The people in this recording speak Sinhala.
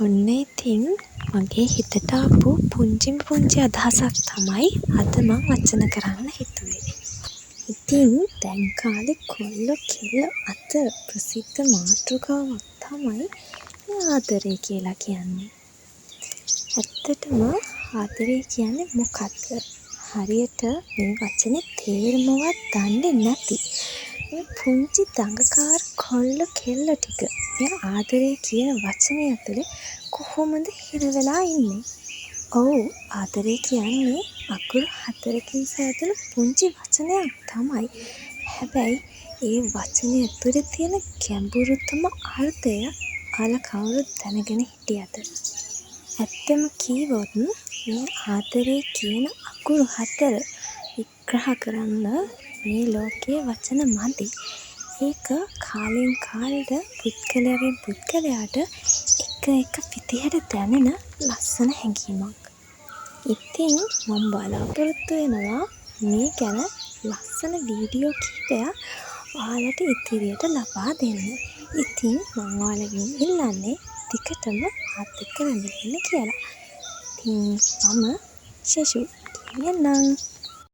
ඔන්න ඉතින් මගේ හිතට ආපු පුංචි අදහසක් තමයි අද මං වචන කරන්න හිතුවේ. ඉතින් දැන් කාලේ කොල්ලෝ කෙල්ල අතර ප්‍රසිද්ධ මාතෘකාවක් තමයි මේ ආදරේ කියලා කියන්නේ. ඇත්තටම ආදරේ කියන්නේ මොකක්ද? හරියට මේ වචනේ තේරුමවත් දන්නේ නැති මේ පුංචි දඟකාර කොල්ලෝ කෙල්ල ටික මේ ආදරේ කියන වචනේ ඇතුලේ කොහොමද හිර වෙලා ඉන්නේ? ඔව්, ආදරේ කියන්නේ අකුරු 4කින් සෑදුණු පුංචි වචනයක් තමයි. හැබැයි ඒ වචනේ ඇතුලේ තියෙන ගැඹුරුතම අර්ථය ඔයාලා කවුරුත් දැනගෙන හිටියද? ඇත්තම කීවොත් මේ ආදරේ කියන අකුරු 4 විග්‍රහ කරන්න මේ ලෝකයේ වචන මදි. ඒක කාලෙන් කාලට පුද්ගලයාගෙන් පුද්ගලයාට එක විදිහට දැනෙන ලස්සන හැඟීමක්. ඉතින් මම බලාපොරොත්තු වෙනවා මේ ගැන ලස්සන වීඩියෝ කිහිපයක් ඔයාලට ඉදිරියට ලබා දෙන්න. ඉතින් මම ඔයාලගෙන් ඉල්ලන්නේ ටිකටම මාත් එක්ක රැඳෙන්න කියලා. ඉතින් මම ශෂු කියන්නම්.